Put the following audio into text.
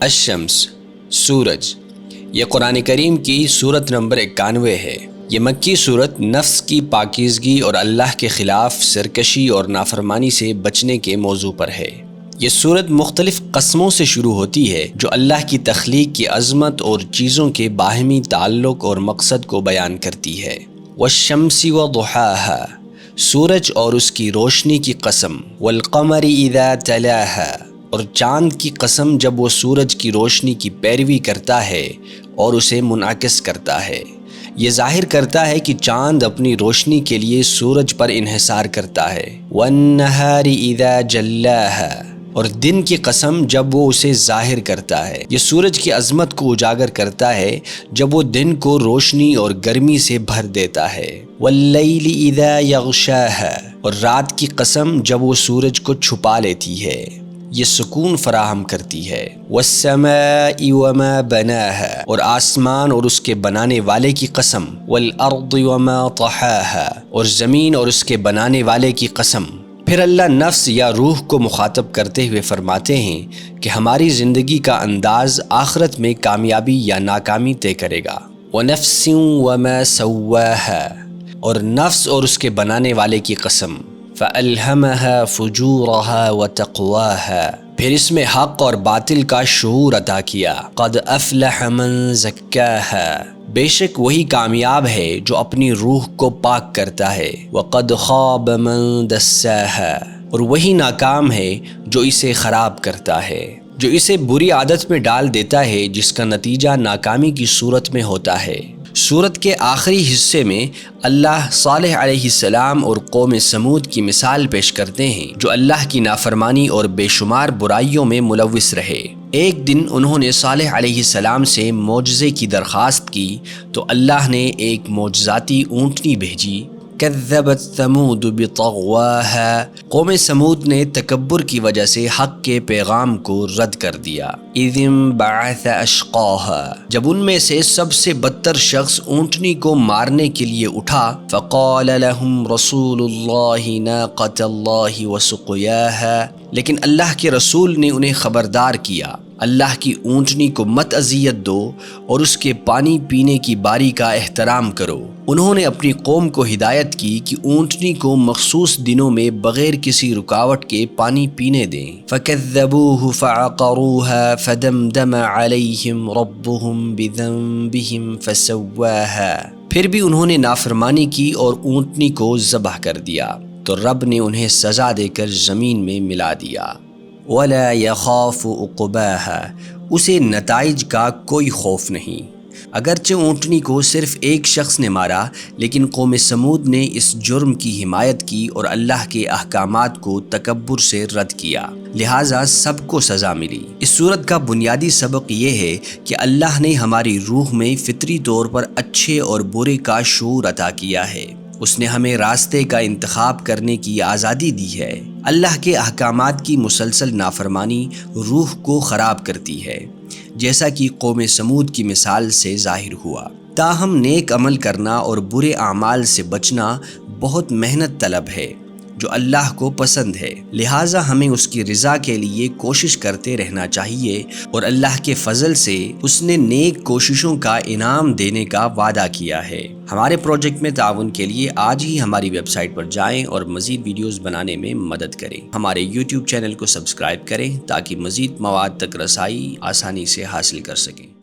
الشمس سورج، یہ قرآن کریم کی سورت نمبر 91 ہے۔ یہ مکی سورت نفس کی پاکیزگی اور اللہ کے خلاف سرکشی اور نافرمانی سے بچنے کے موضوع پر ہے۔ یہ سورت مختلف قسموں سے شروع ہوتی ہے جو اللہ کی تخلیق کی عظمت اور چیزوں کے باہمی تعلق اور مقصد کو بیان کرتی ہے۔ والشمس وضحاها، سورج اور اس کی روشنی کی قسم، والقمر اذا تلاها، اور چاند کی قسم جب وہ سورج کی روشنی کی پیروی کرتا ہے اور اسے منعکس کرتا ہے۔ یہ ظاہر کرتا ہے کہ چاند اپنی روشنی کے لیے سورج پر انحصار کرتا ہے۔ والنہار اذا جلاها، اور دن کی قسم جب وہ اسے ظاہر کرتا ہے۔ یہ سورج کی عظمت کو اجاگر کرتا ہے جب وہ دن کو روشنی اور گرمی سے بھر دیتا ہے۔ واللیل اذا یغشاها، اور رات کی قسم جب وہ سورج کو چھپا لیتی ہے، یہ سکون فراہم کرتی ہے۔ والسماء وما بناها، اور آسمان اور اس کے بنانے والے کی قسم۔ والارض وما طحاها، اور زمین اور اس کے بنانے والے کی قسم۔ پھر اللہ نفس یا روح کو مخاطب کرتے ہوئے فرماتے ہیں کہ ہماری زندگی کا انداز آخرت میں کامیابی یا ناکامی طے کرے گا۔ وَنَفْسٍ وَمَا سَوَّاهَا، اور نفس اور اس کے بنانے والے کی قسم۔ فَأَلْهَمَهَا فُجُورَهَا وَتَقْوَاهَا، پھر اس میں حق اور باطل کا شعور عطا کیا۔ قَدْ أَفْلَحَ مَنْ زَكَّاهَا، بے شک وہی کامیاب ہے جو اپنی روح کو پاک کرتا ہے۔ وَقَدْ خَابَ مَنْ دَسَّاهَا، اور وہی ناکام ہے جو اسے خراب کرتا ہے، جو اسے بری عادت میں ڈال دیتا ہے جس کا نتیجہ ناکامی کی صورت میں ہوتا ہے۔ سورت کے آخری حصے میں اللہ صالح علیہ السلام اور قوم سمود کی مثال پیش کرتے ہیں جو اللہ کی نافرمانی اور بے شمار برائیوں میں ملوث رہے۔ ایک دن انہوں نے صالح علیہ السلام سے معجزے کی درخواست کی تو اللہ نے ایک معجزاتی اونٹنی بھیجی۔ کذبت ثمود بطغواها، قوم سمود نے تکبر کی وجہ سے حق کے پیغام کو رد کر دیا۔ اذ انبعث اشقاها، جب ان میں سے سب سے بدتر شخص اونٹنی کو مارنے کے لیے اٹھا۔ فقال لهم رسول اللہ ناقۃ اللہ وسقیاها، لیکن اللہ کے رسول نے انہیں خبردار کیا، اللہ کی اونٹنی کو مت اذیت دو اور اس کے پانی پینے کی باری کا احترام کرو۔ انہوں نے اپنی قوم کو ہدایت کی کہ اونٹنی کو مخصوص دنوں میں بغیر کسی رکاوٹ کے پانی پینے دیں۔ فَكَذَّبُوهُ فَعَقَرُوهَا فَدَمْدَمَ عَلَيْهِمْ رَبُّهُمْ بِذَنبِهِمْ فَسَوَّاهَا، پھر بھی انہوں نے نافرمانی کی اور اونٹنی کو ذبح کر دیا تو رب نے انہیں سزا دے کر زمین میں ملا دیا۔ وَلَا يَخَافُ عُقْبَاهَا، اسے نتائج کا کوئی خوف نہیں۔ اگرچہ اونٹنی کو صرف ایک شخص نے مارا لیکن قوم سمود نے اس جرم کی حمایت کی اور اللہ کے احکامات کو تکبر سے رد کیا، لہٰذا سب کو سزا ملی۔ اس سورت کا بنیادی سبق یہ ہے کہ اللہ نے ہماری روح میں فطری طور پر اچھے اور برے کا شعور عطا کیا ہے۔ اس نے ہمیں راستے کا انتخاب کرنے کی آزادی دی ہے۔ اللہ کے احکامات کی مسلسل نافرمانی روح کو خراب کرتی ہے، جیسا کہ قوم سمود کی مثال سے ظاہر ہوا۔ تاہم نیک عمل کرنا اور برے اعمال سے بچنا بہت محنت طلب ہے جو اللہ کو پسند ہے، لہٰذا ہمیں اس کی رضا کے لیے کوشش کرتے رہنا چاہیے اور اللہ کے فضل سے اس نے نیک کوششوں کا انعام دینے کا وعدہ کیا ہے۔ ہمارے پروجیکٹ میں تعاون کے لیے آج ہی ہماری ویب سائٹ پر جائیں اور مزید ویڈیوز بنانے میں مدد کریں۔ ہمارے یوٹیوب چینل کو سبسکرائب کریں تاکہ مزید مواد تک رسائی آسانی سے حاصل کر سکیں۔